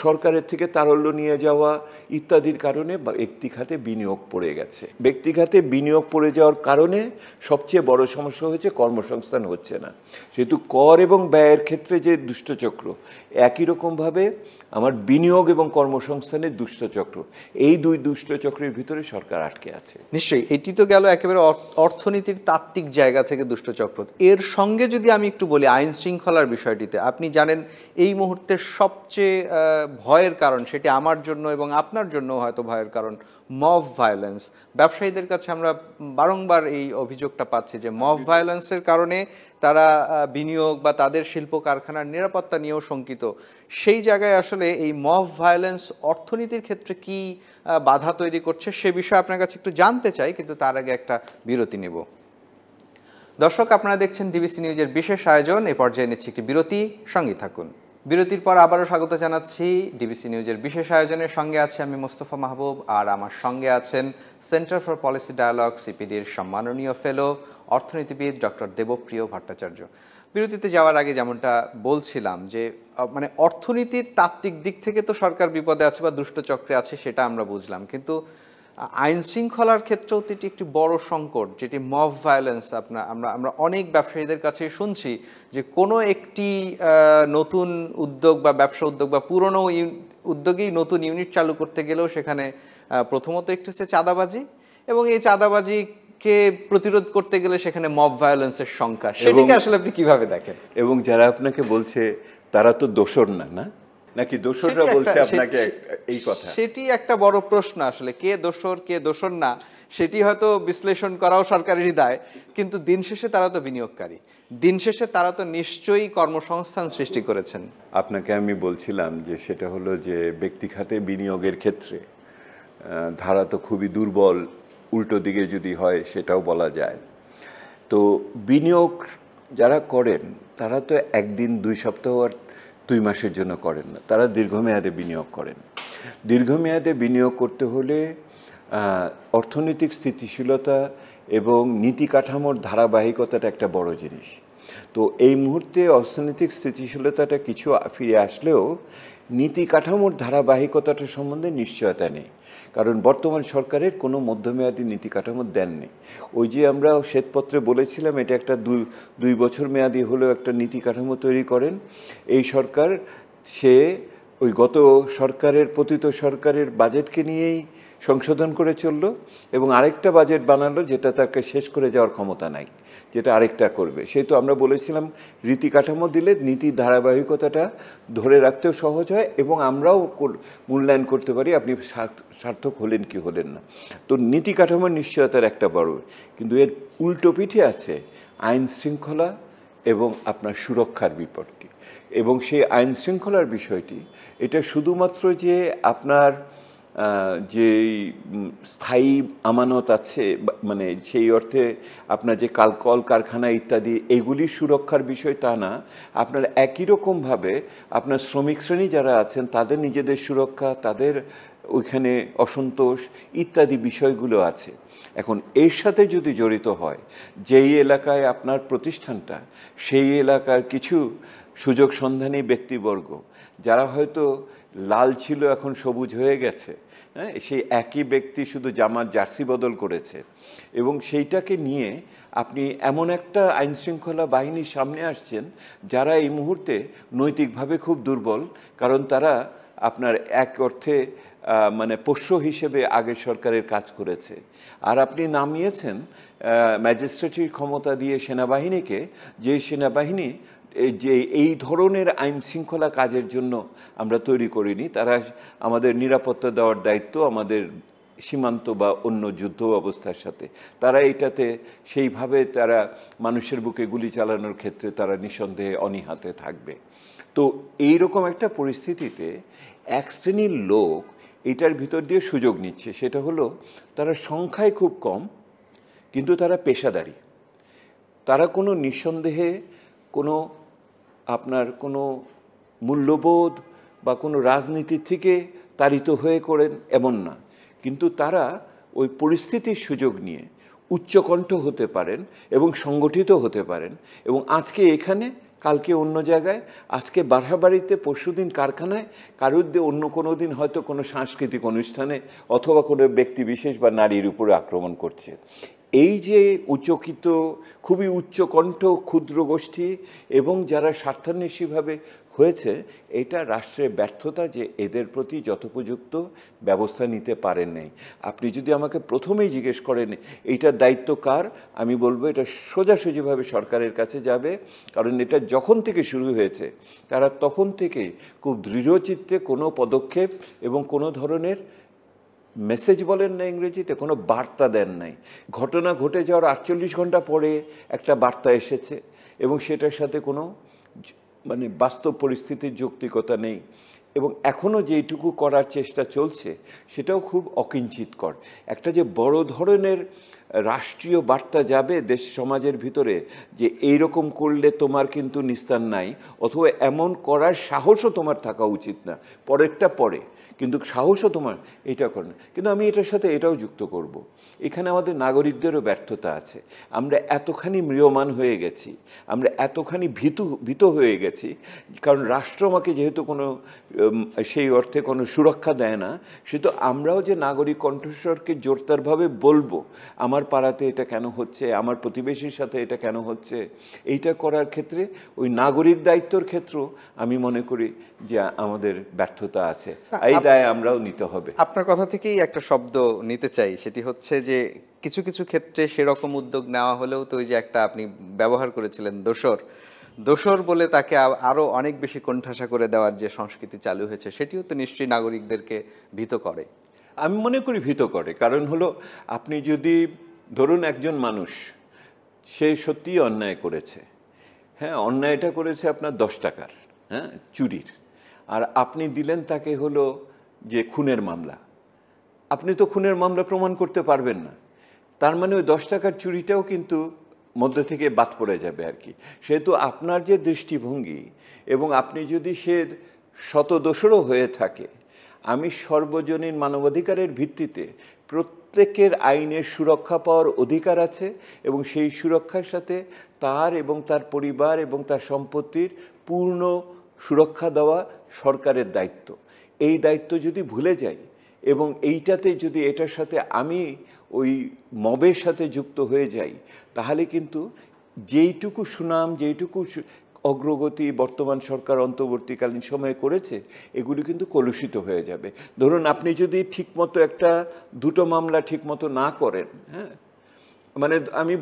সরকারের থেকে তারল্য নিয়ে যাওয়া ইত্যাদির কারণে ব্যক্তি খাতে বিনিয়োগ পড়ে গেছে। ব্যক্তি খাতে বিনিয়োগ পড়ে যাওয়ার কারণে সবচেয়ে বড় সমস্যা হয়েছে কর্মসংস্থান হচ্ছে না। সেহেতু কর এবং ব্যয়ের ক্ষেত্রে যে দুষ্টচক্র, একই রকমভাবে আমার বিনিয়োগ এবং কর্মসংস্থানের দুষ্টচক্র, এই দুই দুষ্টচক্রের ভিতরে সরকার আটকে আছে। নিশ্চয়ই এটি তো গেল একেবারে অর্থনীতির তাত্ত্বিক জায়গা থেকে দুষ্টচক্র। এর সঙ্গে যদি আমি একটু বলি আইন শৃঙ্খলার বিষয়টিতে, আপনি জানেন এই মুহূর্তের সবচেয়ে ভয়ের কারণ, সেটি আমার জন্য এবং আপনার জন্য হয়তো ভয়ের কারণ, মব ভায়োলেন্স। ব্যবসায়ীদের কাছে আমরা বারংবার এই অভিযোগটা পাচ্ছি যে মব ভায়োলেন্সের কারণে তারা বিনিয়োগ বা তাদের শিল্প কারখানার নিরাপত্তা নিয়েও শঙ্কিত। সেই জায়গায় আসলে এই মব ভায়োলেন্স অর্থনীতির ক্ষেত্রে কি বাধা তৈরি করছে সে বিষয়ে আপনার কাছে একটু জানতে চাই, কিন্তু তার আগে একটা বিরতি নেব। দর্শক, আপনারা দেখছেন ডিবিসি নিউজের বিশেষ আয়োজন। এ পর্যায়ে নিচ্ছি একটি বিরতি, সঙ্গে থাকুন। বিরতির পর আবারও স্বাগত জানাচ্ছি ডিবিসি নিউজের বিশেষ আয়োজনের সঙ্গে আছে আমি মোস্তফা মাহবুব, আর আমার সঙ্গে আছেন সেন্টার ফর পলিসি ডায়ালগ সিপিডির সম্মাননীয় ফেলো অর্থনীতিবিদ ডক্টর দেবপ্রিয় ভট্টাচার্য। বিরতিতে যাওয়ার আগে যেমনটা বলছিলাম যে মানে অর্থনীতির তাত্ত্বিক দিক থেকে তো সরকার বিপদে আছে বা দুষ্টচক্রে আছে, সেটা আমরা বুঝলাম, কিন্তু আইন শৃঙ্খলার ক্ষেত্রেও তো এটি একটি বড় সংকট, যেটি মব ভায়োলেন্স। আমরা আমরা অনেক ব্যবসায়ীদের কাছে শুনছি যে কোনো একটি নতুন উদ্যোগ বা ব্যবসা উদ্যোগ বা পুরনো উদ্যোগেই নতুন ইউনিট চালু করতে গেলেও সেখানে প্রথমত একটি হচ্ছে চাঁদাবাজি, এবং এই চাঁদাবাজিকে প্রতিরোধ করতে গেলে সেখানে মব ভায়োলেন্সের সংখ্যা, সেটিকে আসলে আপনি কিভাবে দেখেন? এবং যারা আপনাকে বলছে তারা তো দোষর না, নাকি দোষররা বলছে আপনাকে এই কথা? সেটি একটা বড় প্রশ্ন আসলে, কে দোষর কে দোষর না সেটি হয়তো বিশ্লেষণ করাও সরকারেরই দায়, কিন্তু দিন শেষে তারা তো বিনিয়োগকারী, দিন শেষে তারা তো নিশ্চয়ই কর্মসংস্থান সৃষ্টি করেছেন। আপনাকে আমি বলছিলাম যে সেটা হলো যে ব্যক্তি খাতে বিনিয়োগের ক্ষেত্রে ধারা তো খুবই দুর্বল, উল্টো দিকে যদি হয় সেটাও বলা যায়। তো বিনিয়োগ যারা করেন তারা তো একদিন 2 সপ্তাহ আর 2 মাসের জন্য করেন না, তারা দীর্ঘমেয়াদে বিনিয়োগ করেন। দীর্ঘমেয়াদে বিনিয়োগ করতে হলে অর্থনৈতিক স্থিতিশীলতা এবং নীতি কাঠামোর ধারাবাহিকতাটা একটা বড় জিনিস। তো এই মুহূর্তে অর্থনৈতিক স্থিতিশীলতাটা কিছু ফিরে আসলেও নীতি কাঠামোর ধারাবাহিকতাটা সম্বন্ধে নিশ্চয়তা নেই, কারণ বর্তমান সরকারের কোনো মধ্যমেয়াদী নীতি কাঠামো দেননি। ওই যে আমরা শ্বেতপত্রে বলেছিলাম এটা একটা 2 বছর মেয়াদী হলেও একটা নীতি কাঠামো তৈরি করেন এই সরকার, সে ওই গত সরকারের পতিত সরকারের বাজেটকে নিয়েই সংশোধন করে চললো এবং আরেকটা বাজেট বানালো যেটা তাকে শেষ করে যাওয়ার ক্ষমতা নাই, যেটা আরেকটা করবে। সেই তো আমরা বলেছিলাম রীতি কাঠামো দিলে নীতি ধারাবাহিকতাটা ধরে রাখতেও সহজ হয় এবং আমরাও মূল্যায়ন করতে পারি আপনি সার্থক হলেন কি হলেন না। তো নীতি কাঠামোর নিশ্চয়তার একটা বড়, কিন্তু এর উল্টো পিঠে আছে আইন শৃঙ্খলা এবং আপনার সুরক্ষার বিপত্তি। এবং সেই আইন শৃঙ্খলার বিষয়টি এটা শুধুমাত্র যে আপনার যে স্থায়ী আমানত আছে, মানে সেই অর্থে আপনার যে কল কারখানা ইত্যাদি এগুলি সুরক্ষার বিষয় তা না, আপনার একই রকমভাবে আপনার শ্রমিক শ্রেণী যারা আছেন তাদের নিজেদের সুরক্ষা, তাদের ওইখানে অসন্তোষ ইত্যাদি বিষয়গুলো আছে। এখন এর সাথে যদি জড়িত হয় যেই এলাকায় আপনার প্রতিষ্ঠানটা, সেই এলাকার কিছু সুযোগ সন্ধানী ব্যক্তিবর্গ যারা হয়তো লাল ছিল এখন সবুজ হয়ে গেছে, হ্যাঁ, সেই একই ব্যক্তি শুধু জামার জার্সি বদল করেছে, এবং সেইটাকে নিয়ে আপনি এমন একটা আইনশৃঙ্খলা বাহিনীর সামনে আসছেন যারা এই মুহূর্তে নৈতিকভাবে খুব দুর্বল, কারণ তারা আপনার এক অর্থে মানে পোষ্য হিসেবে আগের সরকারের কাজ করেছে। আর আপনি নামিয়েছেন ম্যাজিস্ট্রেটির ক্ষমতা দিয়ে সেনাবাহিনীকে, যে সেনাবাহিনী যে এই ধরনের আইন শৃঙ্খলা কাজের জন্য আমরা তৈরি করিনি। তারা আমাদের নিরাপত্তা দেওয়ার দায়িত্ব আমাদের সীমান্ত বা অন্য যুদ্ধ অবস্থার সাথে, তারা এইটাতে সেইভাবে তারা মানুষের বুকে গুলি চালানোর ক্ষেত্রে তারা নিঃসন্দেহে অনীহাতে থাকবে। তো এইরকম একটা পরিস্থিতিতে এক শ্রেণীর লোক এটার ভিতর দিয়ে সুযোগ নিচ্ছে, সেটা হলো তারা সংখ্যায় খুব কম কিন্তু তারা পেশাদারি, তারা কোনো নিঃসন্দেহে কোনো আপনার কোনো মূল্যবোধ বা কোনো রাজনীতির থেকে তাড়িত হয়ে করেন এমন না, কিন্তু তারা ওই পরিস্থিতির সুযোগ নিয়ে উচ্চকণ্ঠ হতে পারেন এবং সংগঠিত হতে পারেন, এবং আজকে এখানে কালকে অন্য জায়গায়, আজকে বাসাবাড়িতে পরশুদিন কারখানায়, কারোর দিয়ে অন্য কোনো দিন হয়তো কোনো সাংস্কৃতিক অনুষ্ঠানে অথবা কোনো ব্যক্তি বিশেষ বা নারীর উপরে আক্রমণ করছে। এই যে উচ্চকিত খুবই উচ্চকণ্ঠ ক্ষুদ্র গোষ্ঠী এবং যারা স্বার্থান্বেষীভাবে হয়েছে, এটা রাষ্ট্রের ব্যর্থতা যে এদের প্রতি যথোপযুক্ত ব্যবস্থা নিতে পারেন নাই। আপনি যদি আমাকে প্রথমেই জিজ্ঞেস করেন এইটার দায়িত্ব কার, আমি বলবো এটা সোজাসুজিভাবে সরকারের কাছে যাবে, কারণ এটা যখন থেকে শুরু হয়েছে তারা তখন থেকে খুব দৃঢ়চিত্তে কোনো পদক্ষেপ এবং কোনো ধরনের মেসেজ বলেন না ইংরেজিতে, কোনো বার্তা দেন নাই। ঘটনা ঘটে যাওয়ার 48 ঘন্টা পরে একটা বার্তা এসেছে এবং সেটার সাথে কোনো মানে বাস্তব পরিস্থিতির যৌক্তিকতা নেই। এবং এখনও যেইটুকু করার চেষ্টা চলছে সেটাও খুব অকিঞ্চিতকর। একটা যে বড় ধরনের রাষ্ট্রীয় বার্তা যাবে দেশ সমাজের ভিতরে যে এইরকম করলে তোমার কিন্তু নিস্তার নাই, অথবা এমন করার সাহসও তোমার থাকা উচিত না, পরেরটা পরে কিন্তু সাহসও তোমার এটা করে না। কিন্তু আমি এটার সাথে এটাও যুক্ত করব, এখানে আমাদের নাগরিকদেরও ব্যর্থতা আছে। আমরা এতখানি ম্রিয়মাণ হয়ে গেছি, আমরা এতখানি ভীত হয়ে গেছি, কারণ রাষ্ট্র আমাকে যেহেতু কোনো সেই অর্থে কোনো সুরক্ষা দেয় না, সেহেতু আমরাও যে নাগরিক কণ্ঠস্বরকে জোরদারভাবে বলবো আমার পাড়াতে এটা কেন হচ্ছে, আমার প্রতিবেশীর সাথে এটা কেন হচ্ছে, এইটা করার ক্ষেত্রে ওই নাগরিক দায়িত্বর ক্ষেত্রেও আমি মনে করি যে আমাদের ব্যর্থতা আছে। এই দায় আমরাও নিতে হবে। আপনার কথা থেকেই একটা শব্দ নিতে চাই, সেটি হচ্ছে যে কিছু কিছু ক্ষেত্রে সেরকম উদ্যোগ নেওয়া হলেও তো ওই যে একটা আপনি ব্যবহার করেছিলেন দোসর বলে তাকে আরো অনেক বেশি কোণঠাসা করে দেওয়ার যে সংস্কৃতি চালু হয়েছে, সেটিও তো নিশ্চয়ই নাগরিকদেরকে ভীত করে। আমি মনে করি ভীত করে, কারণ হলো আপনি যদি ধরুন একজন মানুষ সে সত্যিই অন্যায় করেছে, হ্যাঁ অন্যায়টা করেছে আপনার 10 টাকার, হ্যাঁ চুরির, আর আপনি দিলেন তাকে হলো যে খুনের মামলা। আপনি তো খুনের মামলা প্রমাণ করতে পারবেন না, তার মানে ওই 10 টাকার চুরিটাও কিন্তু মধ্যে থেকে বাদ পড়ে যাবে আর কি। সেহেতু আপনার যে দৃষ্টিভঙ্গি, এবং আপনি যদি সে শতদোষরও হয়ে থাকে, আমি সর্বজনীন মানবাধিকারের ভিত্তিতে প্রত্যেকের আইনের সুরক্ষা পাওয়ার অধিকার আছে, এবং সেই সুরক্ষার সাথে তার এবং তার পরিবার এবং তার সম্পত্তির পূর্ণ সুরক্ষা দেওয়া সরকারের দায়িত্ব। এই দায়িত্ব যদি ভুলে যাই এবং এইটাতে যদি এটার সাথে আমি ওই মবের সাথে যুক্ত হয়ে যাই, তাহলে কিন্তু যেইটুকু সুনাম, যেইটুকু অগ্রগতি বর্তমান সরকার অন্তর্বর্তীকালীন সময়ে করেছে, এগুলি কিন্তু কলুষিত হয়ে যাবে। ধরুন আপনি যদি ঠিকমতো দুটো মামলা ঠিকমতো না করেন, হ্যাঁ মানে আমি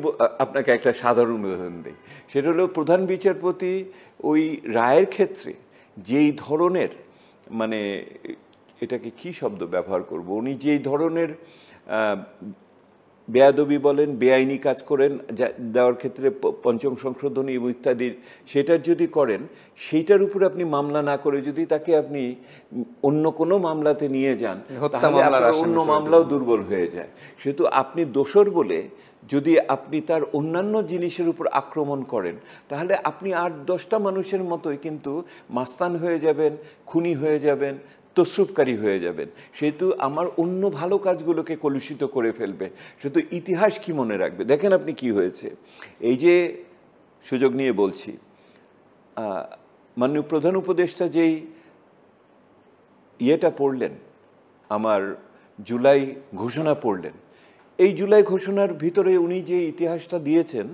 আপনাকে একটা সাধারণ উদাহরণ দিই, সেটা হলো প্রধান বিচারপতি ওই রায়ের ক্ষেত্রে যেই ধরনের, মানে এটাকে কি শব্দ ব্যবহার করব, উনি যেই ধরনের বেয়াদবি বলেন, বেআইনি কাজ করেন দেওয়ার ক্ষেত্রে পঞ্চম সংশোধনী এবং ইত্যাদি, সেটার যদি করেন, সেইটার উপর আপনি মামলা না করে যদি তাকে আপনি অন্য কোনো মামলাতে নিয়ে যান, তাহলে আপনার অন্য মামলাও দুর্বল হয়ে যায়। সেহেতু আপনি দোষর বলে যদি আপনি তার অন্যান্য জিনিসের উপর আক্রমণ করেন, তাহলে আপনি 8-10টা মানুষের মতোই কিন্তু মাস্তান হয়ে যাবেন, খুনি হয়ে যাবেন, তসরুপকারী হয়ে যাবেন। সেহেতু আমার অন্য ভালো কাজগুলোকে কলুষিত করে ফেলবে। সেহেতু ইতিহাস কি মনে রাখবে? দেখেন আপনি কি হয়েছে, এই যে সুযোগ নিয়ে বলছি, মাননীয় প্রধান উপদেষ্টা যেই ইয়েটা পড়লেন, আমার জুলাই ঘোষণা পড়লেন, এই জুলাই ঘোষণার ভিতরে উনি যে ইতিহাসটা দিয়েছেন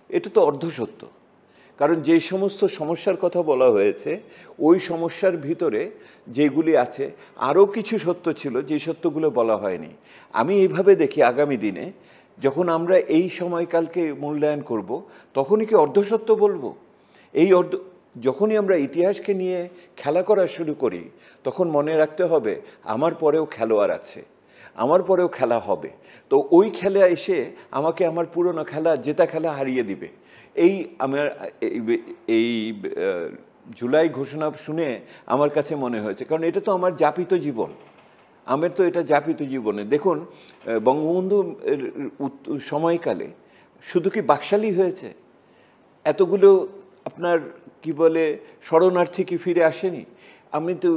এটা তো অর্ধসত্য। কারণ যে সমস্ত সমস্যার কথা বলা হয়েছে, ওই সমস্যার ভিতরে যেগুলি আছে আরও কিছু সত্য ছিল, যে সত্যগুলো বলা হয়নি। আমি এইভাবে দেখি আগামী দিনে যখন আমরা এই সময়কালকে মূল্যায়ন করব, তখনই কি অর্ধসত্য বলবো? যখনই আমরা ইতিহাসকে নিয়ে খেলা করা শুরু করি, তখন মনে রাখতে হবে আমার পরেও খেলোয়াড় আছে, আমার পরেও খেলা হবে। তো ওই খেলা এসে আমাকে আমার পুরনো খেলা, জেতা খেলা হারিয়ে দিবে। এই জুলাই ঘোষণা শুনে আমার কাছে মনে হয়েছে, কারণ এটা তো আমার যাপিত জীবন, আমার তো এটা যাপিত জীবনে। দেখুন বঙ্গবন্ধু সময়কালে শুধু কি বাকশালী হয়েছে, এতগুলো আপনার কি বলে শরণার্থী কি ফিরে আসেনি? আমি তো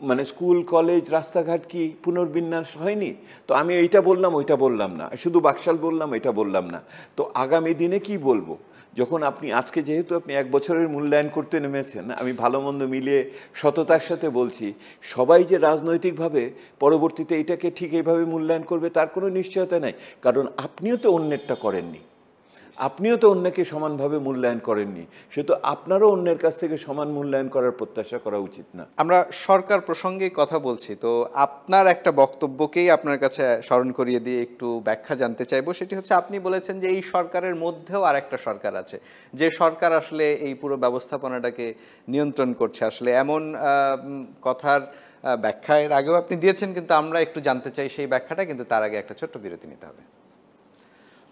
মানে স্কুল কলেজ রাস্তাঘাট কি পুনর্বিন্যাস হয়নি? তো আমি এইটা বললাম ওইটা বললাম না, শুধু বাকশাল বললাম এটা বললাম না। তো আগামী দিনে কি বলবো, যখন আপনি আজকে যেহেতু আপনি 1 বছরের মূল্যায়ন করতে নেমেছেন, আমি ভালো মন্দ মিলিয়ে সততার সাথে বলছি, সবাই যে রাজনৈতিকভাবে পরবর্তীতে এটাকে ঠিক এইভাবে মূল্যায়ন করবে তার কোনো নিশ্চয়তা নাই। কারণ আপনিও তো অন্যেরটা করেননি, আপনিও তো অন্যকে সমানভাবে মূল্যায়ন করেননি, সেহেতু আপনারও অন্যের কাছ থেকে সমান মূল্যায়ন করার প্রত্যাশা করা উচিত না। আমরা সরকার প্রসঙ্গে কথা বলছি, তো আপনার একটা বক্তব্যকেই আপনার কাছে স্মরণ করিয়ে দিয়ে একটু ব্যাখ্যা জানতে চাইবো। সেটি হচ্ছে, আপনি বলেছেন যে এই সরকারের মধ্যেও আর একটা সরকার আছে, যে সরকার আসলে এই পুরো ব্যবস্থাপনাটাকে নিয়ন্ত্রণ করছে। আসলে এমন কথার ব্যাখ্যা এর আগেও আপনি দিয়েছেন, কিন্তু আমরা একটু জানতে চাই সেই ব্যাখ্যাটা, কিন্তু তার আগে একটা ছোট্ট বিরতি নিতে হবে।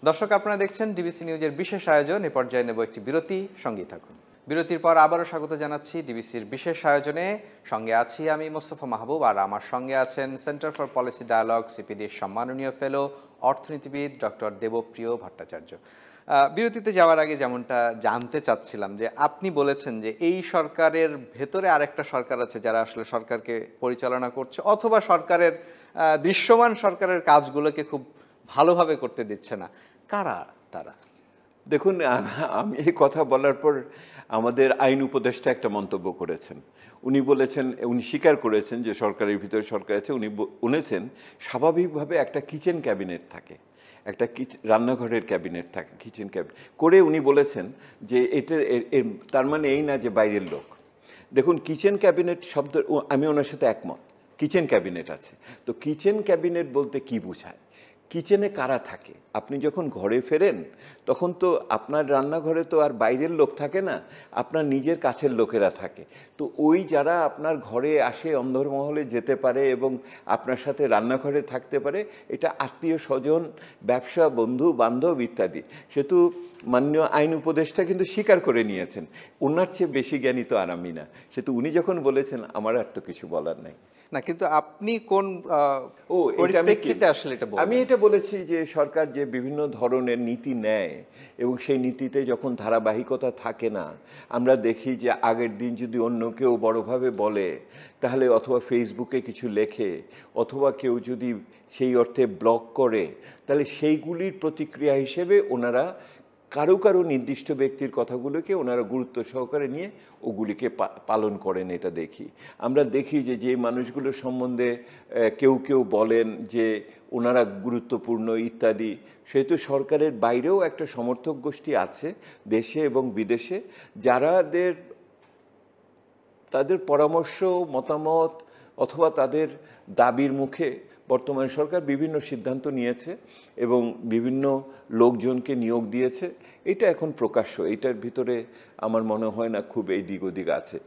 দর্শক, আপনারা দেখছেন ডিবিসি নিউজের বিশেষ আয়োজন। এ পর্যায়ে নেব একটি বিরতি, সঙ্গেই থাকুন। বিরতির পর আবারও স্বাগত জানাচ্ছি ডিবিসির বিশেষ আয়োজনে। সঙ্গে আছি আমি মোস্তফা মাহবুব, আর আমার সঙ্গে আছেন সেন্টার ফর পলিসি ডায়ালগ সিপিডির সম্মাননীয় ফেলো অর্থনীতিবিদ ডক্টর দেবপ্রিয় ভট্টাচার্য। বিরতিতে যাওয়ার আগে যেমনটা জানতে চাচ্ছিলাম যে আপনি বলেছেন যে এই সরকারের ভেতরে আরেকটা সরকার আছে যারা আসলে সরকারকে পরিচালনা করছে, অথবা সরকারের দৃশ্যমান সরকারের কাজগুলোকে খুব ভালোভাবে করতে দিচ্ছে না। কারা তারা? দেখুন, আমি এই কথা বলার পর আমাদের আইন উপদেষ্টা একটা মন্তব্য করেছেন। উনি বলেছেন, উনি স্বীকার করেছেন যে সরকারের ভিতরে সরকার আছে। উনি বলেছেন স্বাভাবিকভাবে একটা কিচেন ক্যাবিনেট থাকে, একটা রান্নাঘরের ক্যাবিনেট থাকে, কিচেন ক্যাবিনেট করে উনি বলেছেন যে এটা তার মানে এই না যে বাইরের লোক। দেখুন, কিচেন ক্যাবিনেট শব্দ আমি ওনার সাথে একমত, কিচেন ক্যাবিনেট আছে। তো কিচেন ক্যাবিনেট বলতে কি বোঝায়? কিচেনে কারা থাকে? আপনি যখন ঘরে ফেরেন তখন তো আপনার রান্নাঘরে তো আর বাইরের লোক থাকে না, আপনার নিজের কাছের লোকেরা থাকে। তো ওই যারা আপনার ঘরে আসে, অন্দরমহলে যেতে পারে এবং আপনার সাথে রান্নাঘরে থাকতে পারে, এটা আত্মীয় স্বজন, ব্যবসা, বন্ধু বান্ধব ইত্যাদি। সেহেতু মাননীয় আইন উপদেষ্টা কিন্তু স্বীকার করে নিয়েছেন। ওনার চেয়ে বেশি জ্ঞানী তো আর আমি না। সেহেতু উনি যখন বলেছেন আমার আর তো কিছু বলার নাই। না, কিন্তু আপনি কোন এটা পরিপ্রেক্ষিতে আসলে এটা বললেন? আমি এটা বলেছি যে সরকার যে বিভিন্ন ধরনের নীতি নেয় এবং সেই নীতিতে যখন ধারাবাহিকতা থাকে না, আমরা দেখি যে আগের দিন যদি অন্য কেউ বড়ভাবে বলে, তাহলে অথবা ফেসবুকে কিছু লেখে, অথবা কেউ যদি সেই অর্থে ব্লগ করে, তাহলে সেইগুলির প্রতিক্রিয়া হিসেবে ওনারা কারো কারো নির্দিষ্ট ব্যক্তির কথাগুলোকে ওনারা গুরুত্ব সহকারে নিয়ে ওগুলিকে পালন করেন। এটা দেখি, আমরা দেখি যে যে মানুষগুলোর সম্বন্ধে কেউ কেউ বলেন যে ওনারা গুরুত্বপূর্ণ ইত্যাদি, সেহেতু সরকারের বাইরেও একটা সমর্থক গোষ্ঠী আছে দেশে এবং বিদেশে, যারা তাদের পরামর্শ, মতামত অথবা তাদের দাবির মুখে বর্তমান সরকার বিভিন্ন সিদ্ধান্ত নিয়েছে এবং বিভিন্ন লোকজনকে নিয়োগ দিয়েছে। এটা এখন প্রকাশ্য, এইটার ভিতরে আমার মনে হয় না খুব এই দিক ওদিক আছে।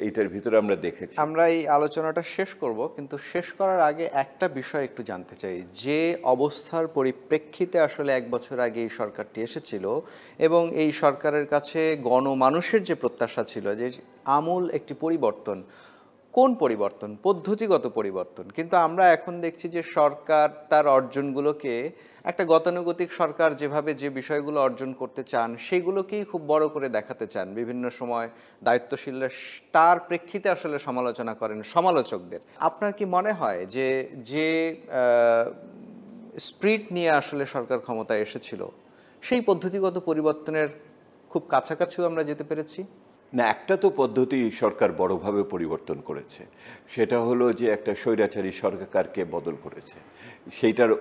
এইটার ভিতরে আমরা দেখেছি। আমরা এই আলোচনাটা শেষ করব, কিন্তু শেষ করার আগে একটা বিষয় একটু জানতে চাই। যে অবস্থার পরিপ্রেক্ষিতে আসলে 1 বছর আগে এই সরকারটি এসেছিল এবং এই সরকারের কাছে গণমানুষের যে প্রত্যাশা ছিল যে আমূল একটি পরিবর্তন, কোন পরিবর্তন? পদ্ধতিগত পরিবর্তন। কিন্তু আমরা এখন দেখছি যে সরকার তার অর্জনগুলোকে, একটা গতানুগতিক সরকার যেভাবে যে বিষয়গুলো অর্জন করতে চান সেগুলোকেই খুব বড় করে দেখাতে চান। বিভিন্ন সময় দায়িত্বশীলরা তার প্রেক্ষিতে আসলে সমালোচনা করেন সমালোচকদের। আপনার কি মনে হয় যে যে স্পিরিট নিয়ে আসলে সরকার ক্ষমতায় এসেছিল সেই পদ্ধতিগত পরিবর্তনের খুব কাছাকাছিও আমরা যেতে পেরেছি? না, একটা তো পদ্ধতি সরকার বড়ভাবে পরিবর্তন করেছে, সেটা হলো যে একটা স্বৈরাচারী সরকারকে বদল করেছে। সেইটার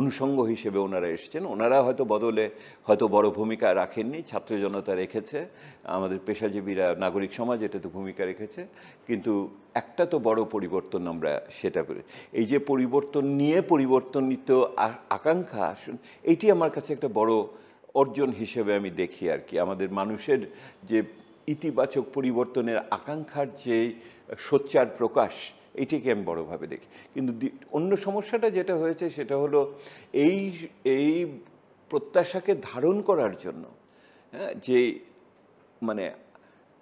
অনুষঙ্গ হিসেবে ওনারা এসেছেন। ওনারা হয়তো বদলে হয়তো বড় ভূমিকা রাখেননি, ছাত্র জনতা রেখেছে, আমাদের পেশাজীবীরা, নাগরিক সমাজ এটাতে ভূমিকা রেখেছে, কিন্তু একটা তো বড় পরিবর্তন আমরা সেটা করি। এই যে পরিবর্তন নিয়ে পরিবর্তনিত আকাঙ্ক্ষা, এইটি আমার কাছে একটা বড় অর্জন হিসেবে আমি দেখি আর কি। আমাদের মানুষের যে ইতিবাচক পরিবর্তনের আকাঙ্ক্ষার যে সোচ্চার প্রকাশ, এটিকে আমি বড়ভাবে দেখি। কিন্তু অন্য সমস্যাটা যেটা হয়েছে সেটা হলো এই প্রত্যাশাকে ধারণ করার জন্য, যে মানে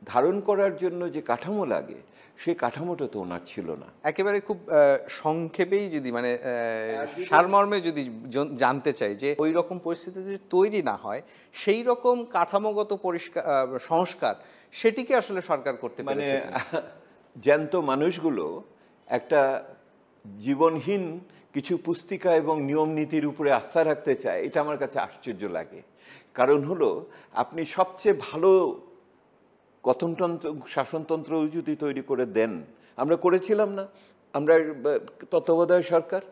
ধারণ করার জন্য যে কাঠামো লাগে, সেই কাঠামোটা তো ওনার ছিল না। একেবারে খুব সংক্ষেপেই যদি মানে সারমর্মে যদি জানতে চাই যে ওই রকম পরিস্থিতি যদি তৈরি না হয়, সেই রকম কাঠামোগত সংস্কার সেটিকে আসলে সরকার করতে মানে পেরেছে। জ্যান্ত মানুষগুলো একটা জীবনহীন কিছু পুস্তিকা এবং নিয়ম নীতির উপরে আস্থা রাখতে চায়, এটা আমার কাছে আশ্চর্য লাগে। কারণ হলো, আপনি সবচেয়ে ভালো গঠনতন্ত্র, শাসনতন্ত্র যদি তৈরি করে দেন, আমরা করেছিলাম না, আমরা তত্ত্বাবধায়ক সরকার,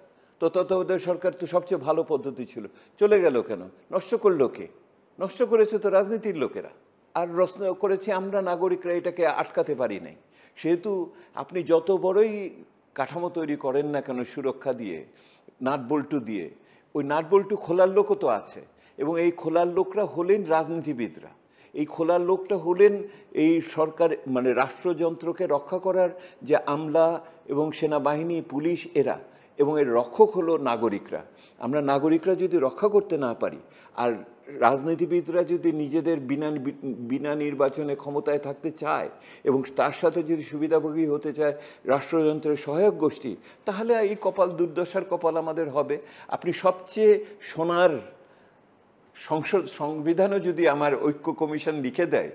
তো তত্ত্বাবধায়ক সরকার তো সবচেয়ে ভালো পদ্ধতি ছিল, চলে গেল কেন? নষ্ট করলো কে? নষ্ট করেছে তো রাজনীতির লোকেরা, আর করেছি আমরা নাগরিকরা, এটাকে আটকাতে পারি নাই। সেহেতু আপনি যত বড়ই কাঠামো তৈরি করেন না কেন সুরক্ষা দিয়ে, নাটবল্টু দিয়ে, ওই নাটবল্টু খোলার লোকও তো আছে, এবং এই খোলার লোকরা হলেন রাজনীতিবিদরা। এই খোলার লোকটা হলেন এই সরকার, মানে রাষ্ট্রযন্ত্রকে রক্ষা করার যে আমলা এবং সেনাবাহিনী, পুলিশ, এবং এর রক্ষক হলো নাগরিকরা। আমরা নাগরিকরা যদি রক্ষা করতে না পারি, আর রাজনীতিবিদরা যদি নিজেদের বিনা নির্বাচনে ক্ষমতায় থাকতে চায় এবং তার সাথে যদি সুবিধাভোগী হতে চায় রাষ্ট্রযন্ত্রের সহায়ক গোষ্ঠী, তাহলে এই কপাল, দুর্দশার কপাল আমাদের হবে। আপনি সবচেয়ে সোনার সংবিধানও যদি আমার ঐক্য কমিশন লিখে দেয়,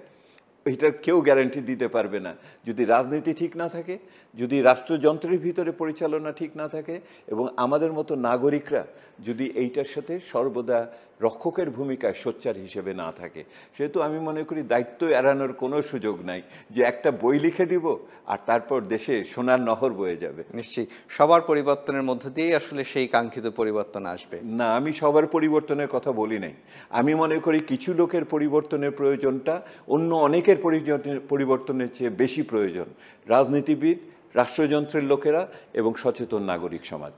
এটার কেউ গ্যারান্টি দিতে পারবে না। যদি রাজনীতি ঠিক না থাকে, যদি রাষ্ট্রযন্ত্রের ভিতরে পরিচালনা ঠিক না থাকে, এবং আমাদের মতো নাগরিকরা যদি এইটার সাথে সর্বদা রক্ষকের ভূমিকায় সোচ্চার হিসেবে না থাকে, সেহেতু আমি মনে করি দায়িত্ব এড়ানোর কোনো সুযোগ নাই, যে একটা বই লিখে দিব আর তারপর দেশে সোনার নহর বয়ে যাবে। নিশ্চয়ই সবার পরিবর্তনের মধ্য দিয়েই আসলে সেই কাঙ্ক্ষিত পরিবর্তন আসবে। না, আমি সবার পরিবর্তনের কথা বলি নাই। আমি মনে করি কিছু লোকের পরিবর্তনের প্রয়োজনটা অন্য অনেকের পরিবর্তনের চেয়ে বেশি প্রয়োজন। রাজনীতিবিদ, রাষ্ট্রযন্ত্রের লোকেরা এবং সচেতন নাগরিক সমাজ।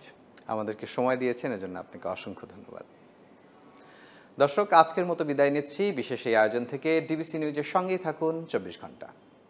আমাদেরকে সময় দিয়েছেন, এজন্য আপনাকে অসংখ্য ধন্যবাদ। দর্শক, আজকের মতো বিদায় নিচ্ছি বিশেষ এই আয়োজন থেকে। ডিবিসি নিউজের সঙ্গেই থাকুন 24 ঘন্টা।